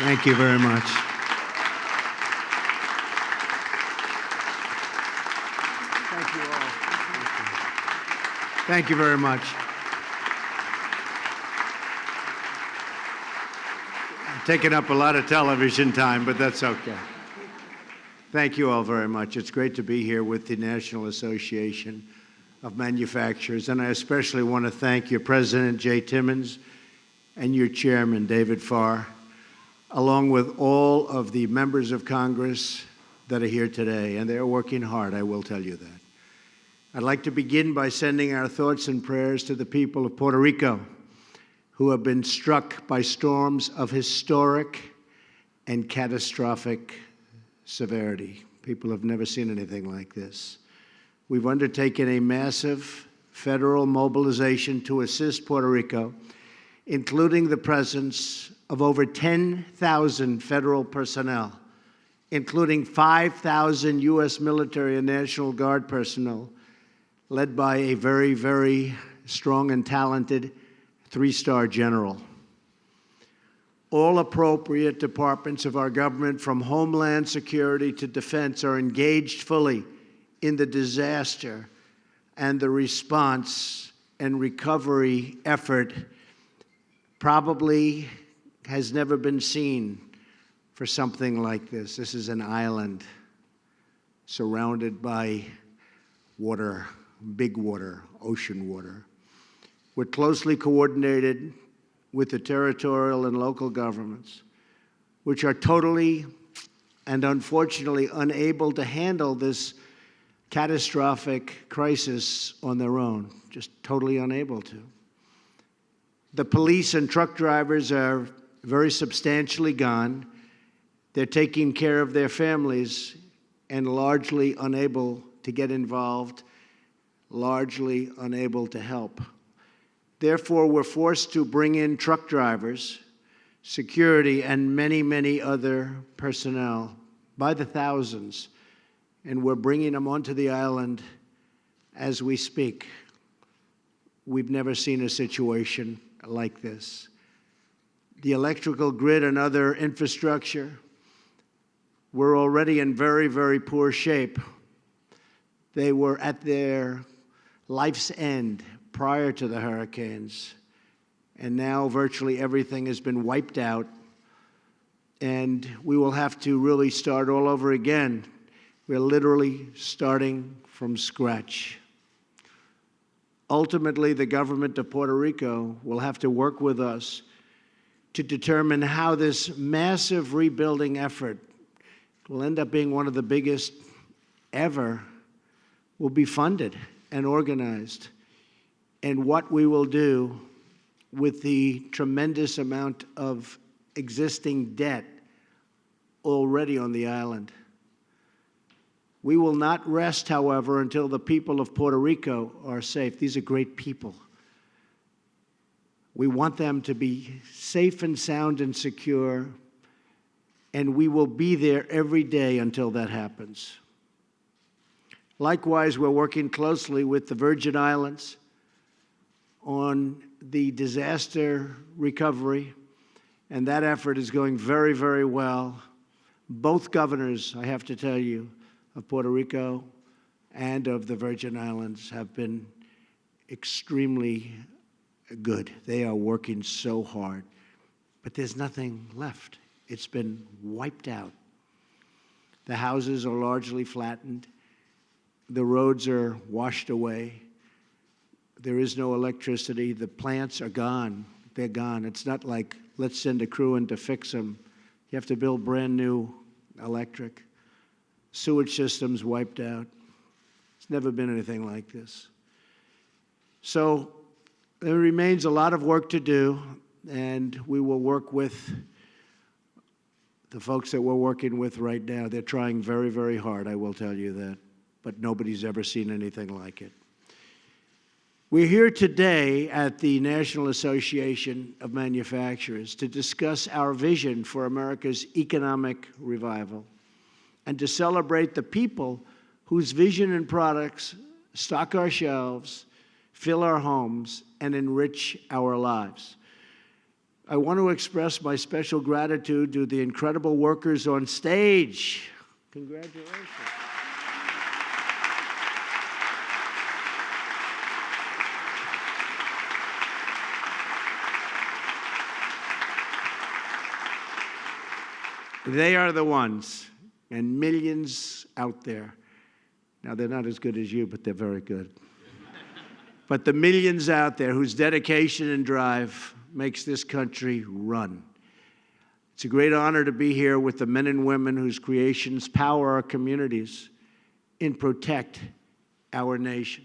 Thank you very much. Thank you all. Thank you very much. I'm taking up a lot of television time, but that's okay. Thank you all very much. It's great to be here with the National Association of Manufacturers, and I especially want to thank your President, Jay Timmons, and your Chairman, David Farr, along with all of the members of Congress that are here today, and they're working hard, I will tell you that. I'd like to begin by sending our thoughts and prayers to the people of Puerto Rico who have been struck by storms of historic and catastrophic severity. People have never seen anything like this. We've undertaken a massive federal mobilization to assist Puerto Rico, including the presence of over 10,000 federal personnel, including 5,000 U.S. military and National Guard personnel, led by a very, very strong and talented three-star general. All appropriate departments of our government, from Homeland Security to Defense, are engaged fully in the disaster and the response and recovery effort probably has never been seen for something like this. This is an island surrounded by water, big water, ocean water. We're closely coordinated with the territorial and local governments, which are totally and unfortunately unable to handle this catastrophic crisis on their own, just totally unable to. The police and truck drivers are very substantially gone. They're taking care of their families and largely unable to get involved, largely unable to help. Therefore, we're forced to bring in truck drivers, security, and many, many other personnel by the thousands, and we're bringing them onto the island as we speak. We've never seen a situation like this. The electrical grid and other infrastructure were already in very, very poor shape. They were at their life's end prior to the hurricanes, and now virtually everything has been wiped out, and we will have to really start all over again. We're literally starting from scratch. Ultimately, the government of Puerto Rico will have to work with us to determine how this massive rebuilding effort will end up being one of the biggest ever, will be funded and organized, and what we will do with the tremendous amount of existing debt already on the island. We will not rest, however, until the people of Puerto Rico are safe. These are great people. We want them to be safe and sound and secure, and we will be there every day until that happens. Likewise, we're working closely with the Virgin Islands on the disaster recovery, and that effort is going very, very well. Both governors, I have to tell you, of Puerto Rico and of the Virgin Islands have been extremely good. They are working so hard, but there's nothing left. It's been wiped out. The houses are largely flattened. The roads are washed away. There is no electricity. The plants are gone. They're gone. It's not like, let's send a crew in to fix them. You have to build brand new electric. Sewage systems wiped out. It's never been anything like this. So there remains a lot of work to do, and we will work with the folks that we're working with right now. They're trying very, very hard, I will tell you that, but nobody's ever seen anything like it. We're here today at the National Association of Manufacturers to discuss our vision for America's economic revival and to celebrate the people whose vision and products stock our shelves, fill our homes, and enrich our lives. I want to express my special gratitude to the incredible workers on stage. Congratulations. They are the ones, and millions out there. Now, they're not as good as you, but they're very good. But the millions out there whose dedication and drive makes this country run. It's a great honor to be here with the men and women whose creations power our communities and protect our nation.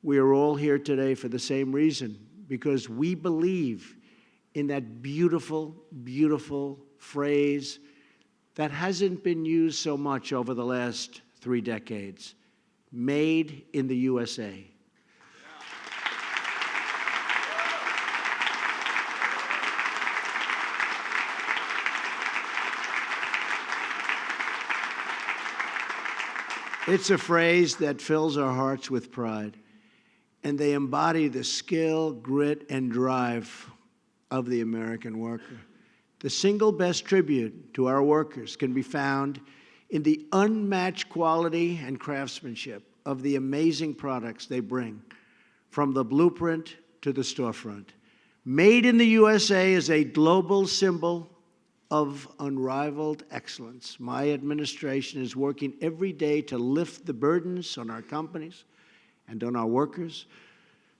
We are all here today for the same reason, because we believe in that beautiful, beautiful phrase that hasn't been used so much over the last 3 decades, made in the USA. It's a phrase that fills our hearts with pride, and they embody the skill, grit, and drive of the American worker. The single best tribute to our workers can be found in the unmatched quality and craftsmanship of the amazing products they bring, from the blueprint to the storefront. Made in the USA is a global symbol of unrivaled excellence. My administration is working every day to lift the burdens on our companies and on our workers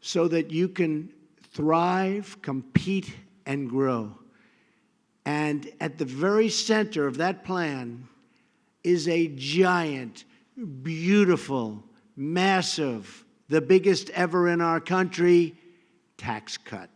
so that you can thrive, compete, and grow. And at the very center of that plan is a giant, beautiful, massive, the biggest ever in our country, tax cut.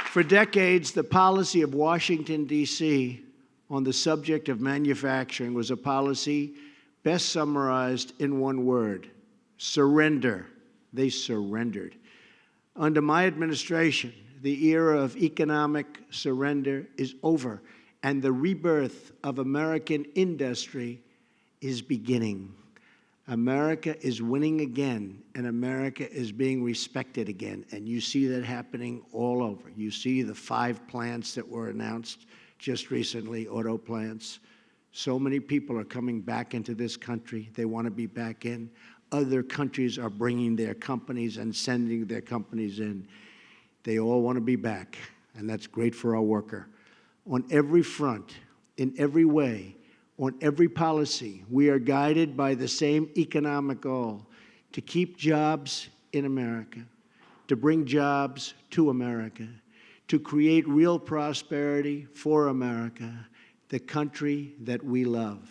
For decades, the policy of Washington, D.C. on the subject of manufacturing was a policy best summarized in one word: surrender. They surrendered. Under my administration, the era of economic surrender is over, and the rebirth of American industry is beginning. America is winning again, and America is being respected again, and you see that happening all over. You see the 5 plants that were announced just recently, auto plants. So many people are coming back into this country. They want to be back in. Other countries are bringing their companies and sending their companies in. They all want to be back, and that's great for our worker. On every front, in every way, on every policy, we are guided by the same economic goal: to keep jobs in America, to bring jobs to America, to create real prosperity for America, the country that we love.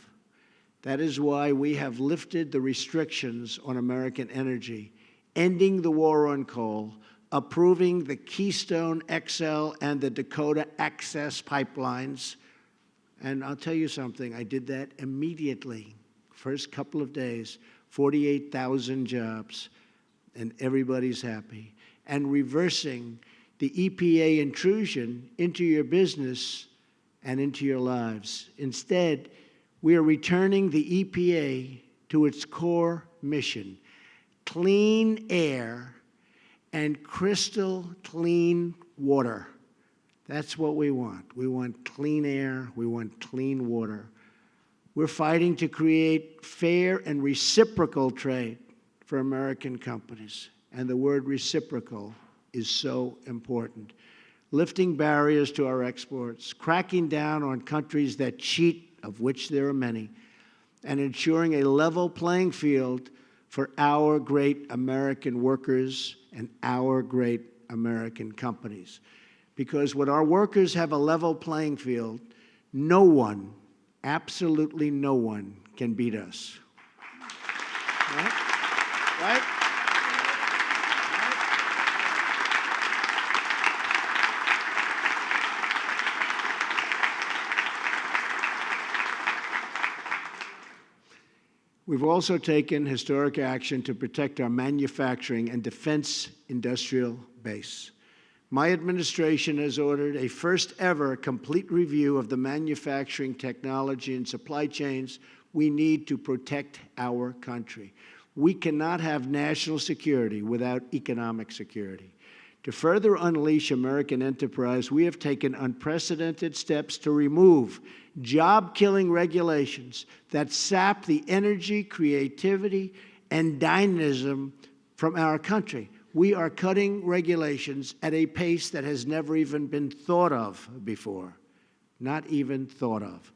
That is why we have lifted the restrictions on American energy, ending the war on coal, approving the Keystone XL and the Dakota Access pipelines. And I'll tell you something, I did that immediately. First couple of days, 48,000 jobs, and everybody's happy. And reversing the EPA intrusion into your business and into your lives. Instead, we are returning the EPA to its core mission: clean air and crystal clean water. That's what we want. We want clean air. We want clean water. We're fighting to create fair and reciprocal trade for American companies. And the word reciprocal is so important. Lifting barriers to our exports, cracking down on countries that cheat, of which there are many, and ensuring a level playing field for our great American workers and our great American companies. Because when our workers have a level playing field, no one, absolutely no one, can beat us. Right? Right? We've also taken historic action to protect our manufacturing and defense industrial base. My administration has ordered a first-ever complete review of the manufacturing technology and supply chains we need to protect our country. We cannot have national security without economic security. To further unleash American enterprise, we have taken unprecedented steps to remove job-killing regulations that sap the energy, creativity, and dynamism from our country. We are cutting regulations at a pace that has never even been thought of before, not even thought of.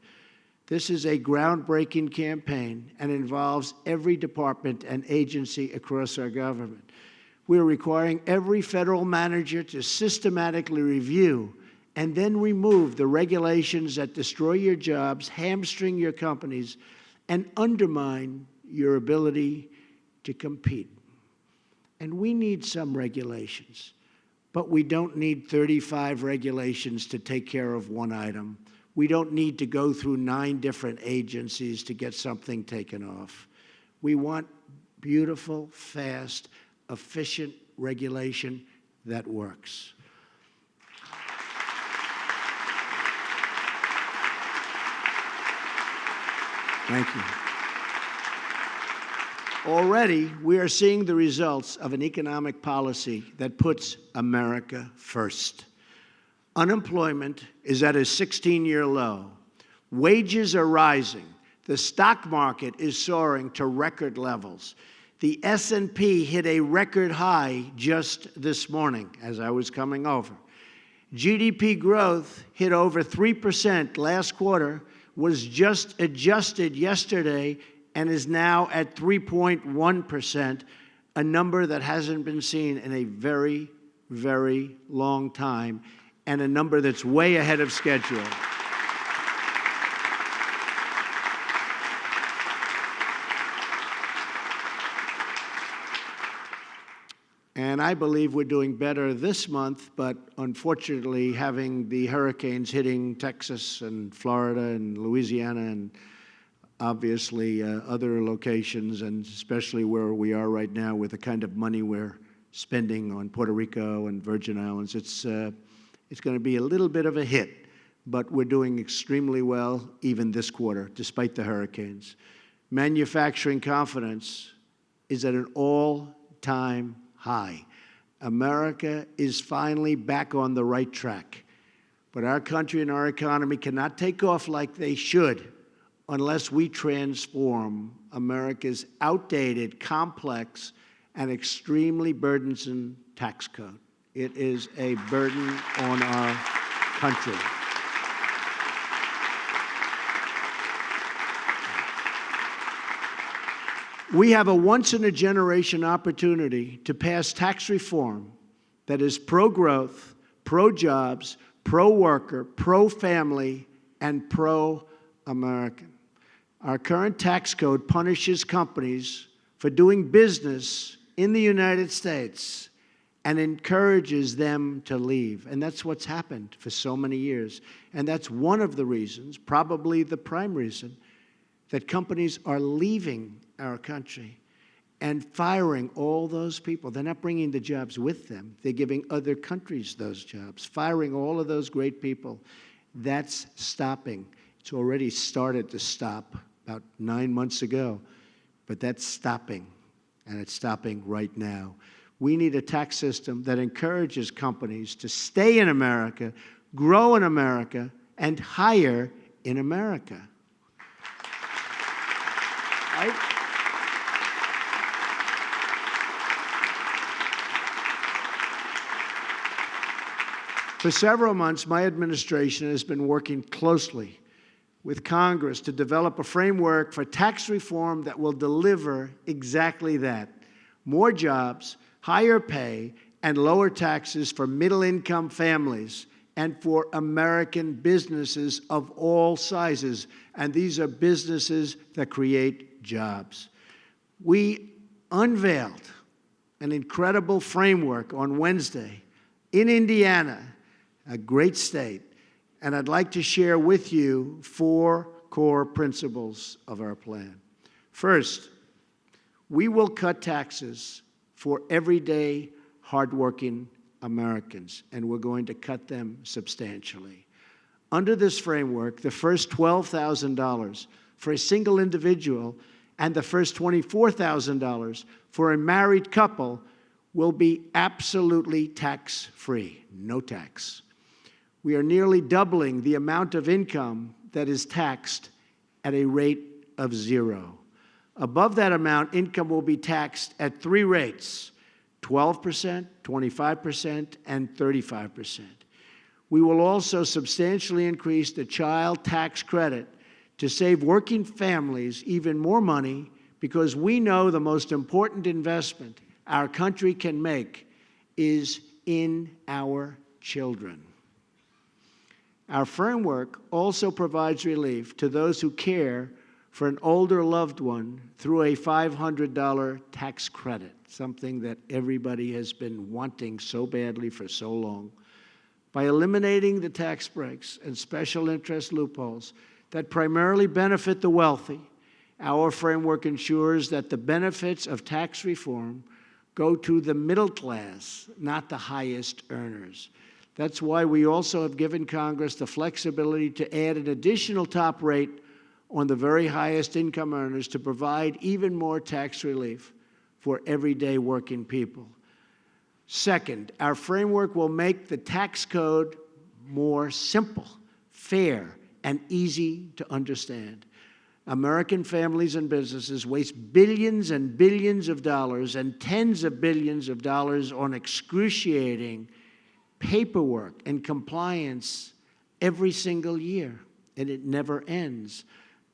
This is a groundbreaking campaign and involves every department and agency across our government. We are requiring every federal manager to systematically review and then remove the regulations that destroy your jobs, hamstring your companies, and undermine your ability to compete. And we need some regulations, but we don't need 35 regulations to take care of one item. We don't need to go through 9 different agencies to get something taken off. We want beautiful, fast, efficient regulation that works. Thank you. Already, we are seeing the results of an economic policy that puts America first. Unemployment is at a 16-year low. Wages are rising. The stock market is soaring to record levels. The S&P hit a record high just this morning as I was coming over. GDP growth hit over 3% last quarter, was just adjusted yesterday, and is now at 3.1%, a number that hasn't been seen in a very, very long time, and a number that's way ahead of schedule. And I believe we're doing better this month, but unfortunately, having the hurricanes hitting Texas and Florida and Louisiana and obviously other locations, and especially where we are right now with the kind of money we're spending on Puerto Rico and Virgin Islands, it's going to be a little bit of a hit, but we're doing extremely well even this quarter, despite the hurricanes. Manufacturing confidence is at an all-time high. America is finally back on the right track, but our country and our economy cannot take off like they should unless we transform America's outdated, complex, and extremely burdensome tax code. It is a burden on our country. We have a once-in-a-generation opportunity to pass tax reform that is pro-growth, pro-jobs, pro-worker, pro-family, and pro-American. Our current tax code punishes companies for doing business in the United States and encourages them to leave. And that's what's happened for so many years. And that's one of the reasons, probably the prime reason, that companies are leaving our country and firing all those people. They're not bringing the jobs with them. They're giving other countries those jobs, firing all of those great people. That's stopping. It's already started to stop about 9 months ago, but that's stopping, and it's stopping right now. We need a tax system that encourages companies to stay in America, grow in America, and hire in America. Right? For several months, my administration has been working closely with Congress to develop a framework for tax reform that will deliver exactly that: more jobs, higher pay, and lower taxes for middle-income families and for American businesses of all sizes. And these are businesses that create jobs. We unveiled an incredible framework on Wednesday in Indiana, a great state, and I'd like to share with you 4 core principles of our plan. First, we will cut taxes for everyday, hardworking Americans, and we're going to cut them substantially. Under this framework, the first $12,000 for a single individual and the first $24,000 for a married couple will be absolutely tax-free, no tax. We are nearly doubling the amount of income that is taxed at a rate of 0. Above that amount, income will be taxed at 3 rates: 12%, 25%, and 35%. We will also substantially increase the child tax credit to save working families even more money, because we know the most important investment our country can make is in our children. Our framework also provides relief to those who care for an older loved one through a $500 tax credit, something that everybody has been wanting so badly for so long. By eliminating the tax breaks and special interest loopholes that primarily benefit the wealthy, our framework ensures that the benefits of tax reform go to the middle class, not the highest earners. That's why we also have given Congress the flexibility to add an additional top rate on the very highest income earners to provide even more tax relief for everyday working people. Second, our framework will make the tax code more simple, fair, and easy to understand. American families and businesses waste billions and billions of dollars and tens of billions of dollars on excruciating paperwork and compliance every single year, and it never ends.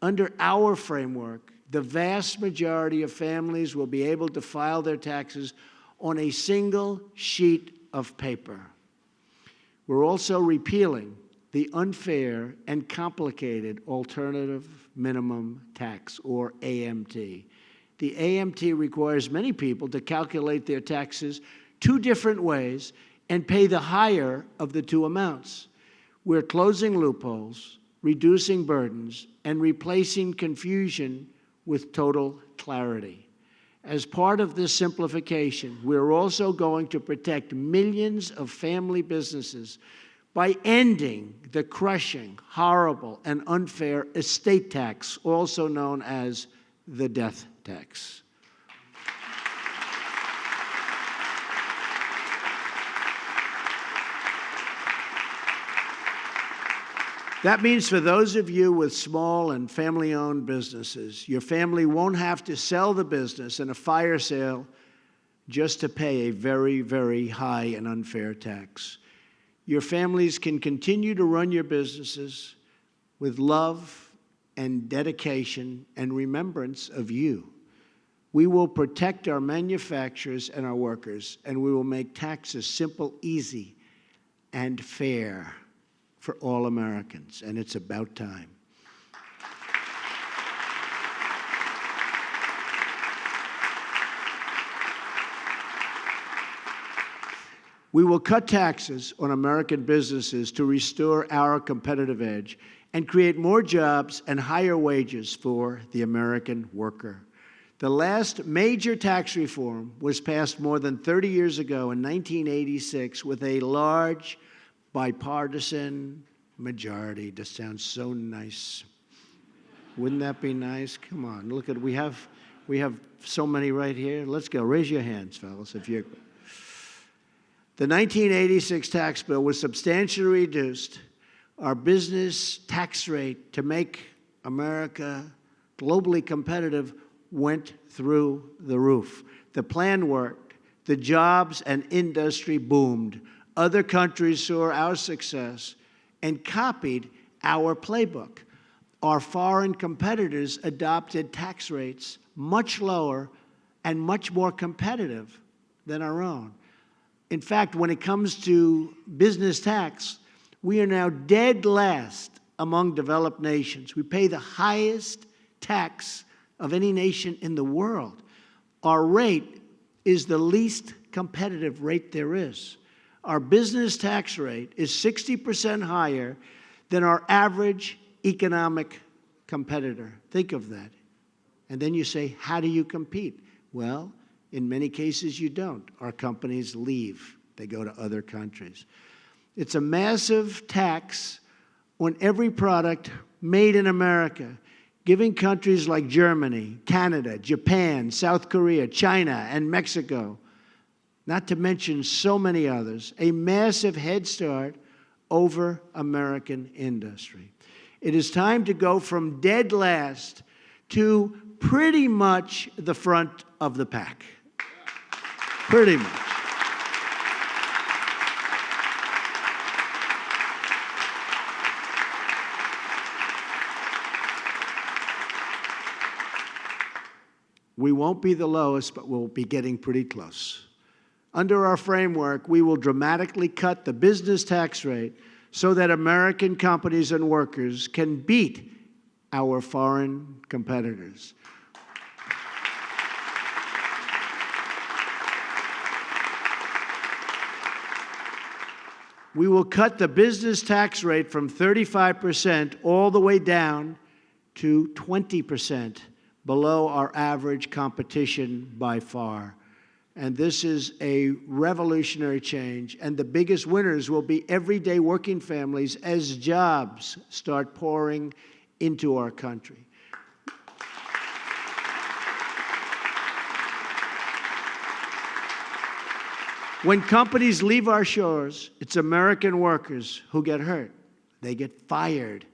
Under our framework, the vast majority of families will be able to file their taxes on a single sheet of paper. We're also repealing the unfair and complicated alternative minimum tax, or AMT. The AMT requires many people to calculate their taxes 2 different ways and pay the higher of the 2 amounts. We're closing loopholes, reducing burdens, and replacing confusion with total clarity. As part of this simplification, we're also going to protect millions of family businesses by ending the crushing, horrible, and unfair estate tax, also known as the death tax. That means for those of you with small and family-owned businesses, your family won't have to sell the business in a fire sale just to pay a very, very high and unfair tax. Your families can continue to run your businesses with love and dedication and remembrance of you. We will protect our manufacturers and our workers, and we will make taxes simple, easy, and fair for all Americans, and it's about time. We will cut taxes on American businesses to restore our competitive edge and create more jobs and higher wages for the American worker. The last major tax reform was passed more than 30 years ago in 1986 with a large bipartisan majority. That sounds so nice. Wouldn't that be nice? Come on, look at, we have so many right here. Let's go. Raise your hands, fellas, if you're. The 1986 tax bill was substantially reduced our business tax rate to make America globally competitive went through the roof. The plan worked. The jobs and industry boomed. Other countries saw our success and copied our playbook. Our foreign competitors adopted tax rates much lower and much more competitive than our own. In fact, when it comes to business tax, we are now dead last among developed nations. We pay the highest tax of any nation in the world. Our rate is the least competitive rate there is. Our business tax rate is 60% higher than our average economic competitor. Think of that. And then you say, how do you compete? Well, in many cases you don't. Our companies leave They go to other countries. It's a massive tax on every product made in America, giving countries like Germany, Canada, Japan, South Korea, China, and Mexico, not to mention so many others, a massive head start over American industry. It is time to go from dead last to pretty much the front of the pack. Pretty much. We won't be the lowest, but we'll be getting pretty close. Under our framework, we will dramatically cut the business tax rate so that American companies and workers can beat our foreign competitors. We will cut the business tax rate from 35% all the way down to 20%, below our average competition by far. And this is a revolutionary change, and the biggest winners will be everyday working families as jobs start pouring into our country. When companies leave our shores, it's American workers who get hurt. They get fired.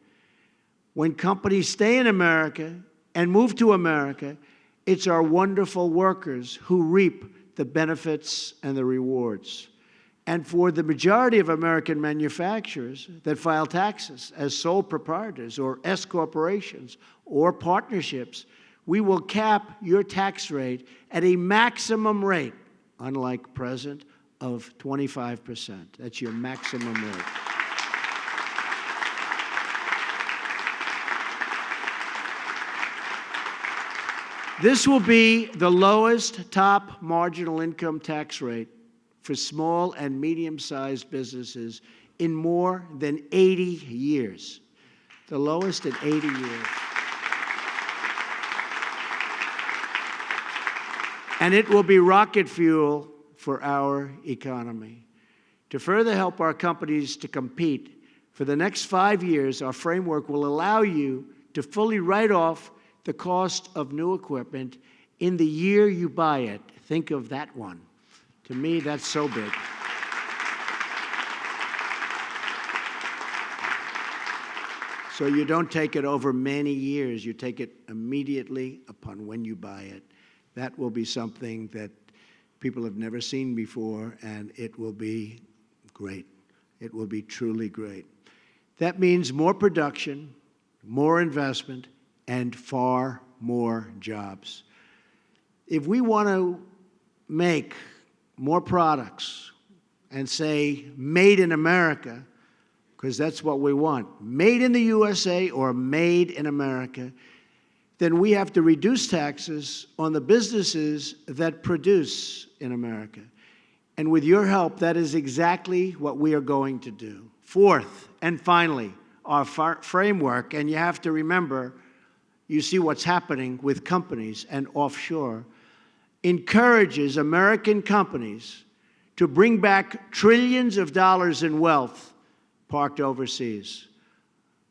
When companies stay in America and move to America, it's our wonderful workers who reap the benefits and the rewards. And for the majority of American manufacturers that file taxes as sole proprietors or S corporations or partnerships, we will cap your tax rate at a maximum rate, unlike present, of 25%. That's your maximum rate. This will be the lowest top marginal income tax rate for small and medium-sized businesses in more than 80 years. The lowest in 80 years. And it will be rocket fuel for our economy. To further help our companies to compete, for the next 5 years, our framework will allow you to fully write off the cost of new equipment in the year you buy it. Think of that one. To me, that's so big. So you don't take it over many years. You take it immediately upon when you buy it. That will be something that people have never seen before, and it will be great. It will be truly great. That means more production, more investment, and far more jobs. If we want to make more products and say, made in America, because that's what we want, made in the USA or made in America, then we have to reduce taxes on the businesses that produce in America. And with your help, that is exactly what we are going to do. Fourth, and finally, our framework, and you have to remember, you see what's happening with companies and offshore, encourages American companies to bring back trillions of dollars in wealth parked overseas.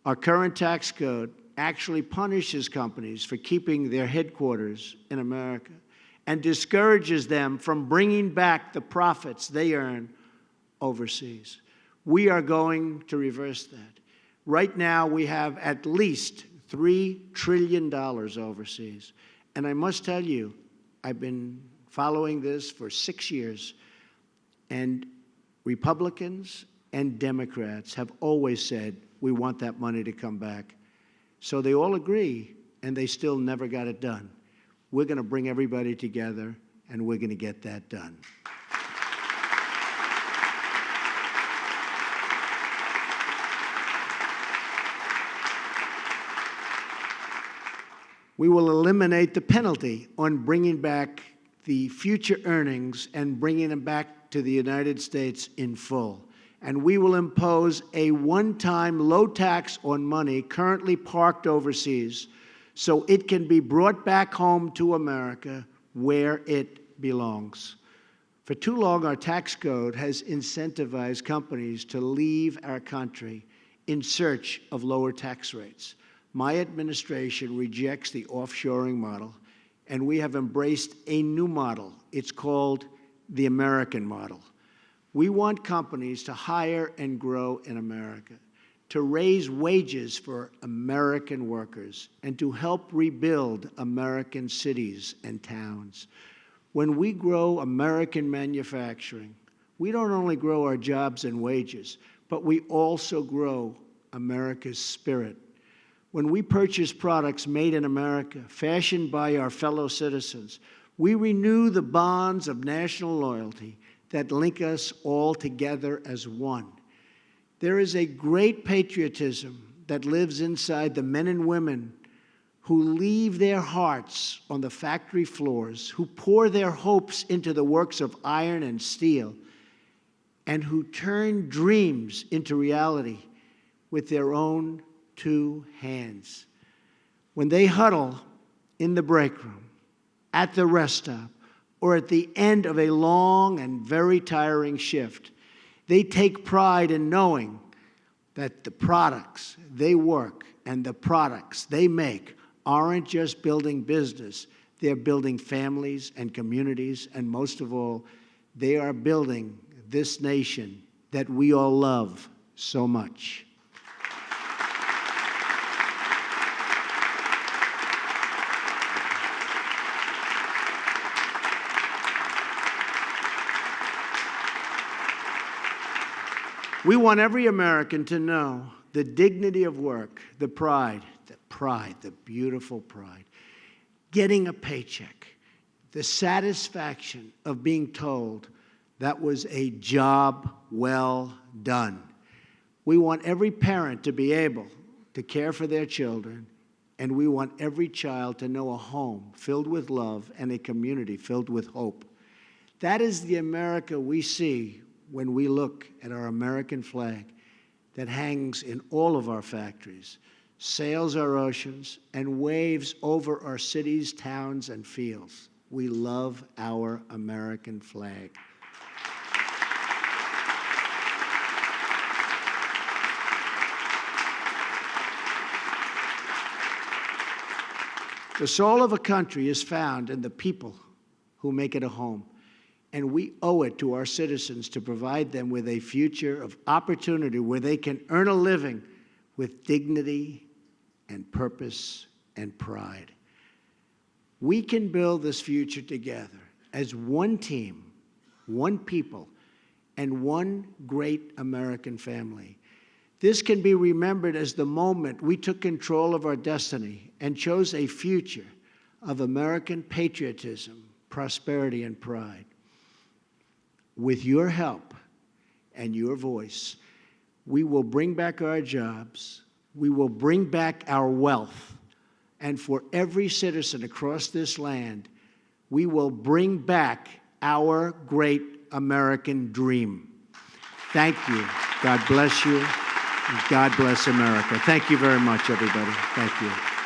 Our current tax code actually punishes companies for keeping their headquarters in America and discourages them from bringing back the profits they earn overseas. We are going to reverse that. Right now, we have at least $3 trillion overseas. And I must tell you, I've been following this for 6 years, and Republicans and Democrats have always said, we want that money to come back. So they all agree, and they still never got it done. We're going to bring everybody together, and we're going to get that done. We will eliminate the penalty on bringing back the future earnings and bringing them back to the United States in full. And we will impose a one-time low tax on money currently parked overseas so it can be brought back home to America where it belongs. For too long, our tax code has incentivized companies to leave our country in search of lower tax rates. My administration rejects the offshoring model, and we have embraced a new model. It's called the American model. We want companies to hire and grow in America, to raise wages for American workers, and to help rebuild American cities and towns. When we grow American manufacturing, we don't only grow our jobs and wages, but we also grow America's spirit. When we purchase products made in America, fashioned by our fellow citizens, we renew the bonds of national loyalty that link us all together as one. There is a great patriotism that lives inside the men and women who leave their hearts on the factory floors, who pour their hopes into the works of iron and steel, and who turn dreams into reality with their own two hands. When they huddle in the break room, at the rest stop, or at the end of a long and very tiring shift, they take pride in knowing that the products they work and the products they make aren't just building business, they're building families and communities, and most of all, they are building this nation that we all love so much. We want every American to know the dignity of work, the pride, the beautiful pride, getting a paycheck, the satisfaction of being told that was a job well done. We want every parent to be able to care for their children, and we want every child to know a home filled with love and a community filled with hope. That is the America we see when we look at our American flag that hangs in all of our factories, sails our oceans, and waves over our cities, towns, and fields. We love our American flag. The soul of a country is found in the people who make it a home. And we owe it to our citizens to provide them with a future of opportunity where they can earn a living with dignity and purpose and pride. We can build this future together as one team, one people, and one great American family. This can be remembered as the moment we took control of our destiny and chose a future of American patriotism, prosperity, and pride. With your help and your voice, we will bring back our jobs, we will bring back our wealth, and for every citizen across this land, we will bring back our great American dream. Thank you. God bless you. And God bless America. Thank you very much, everybody. Thank you.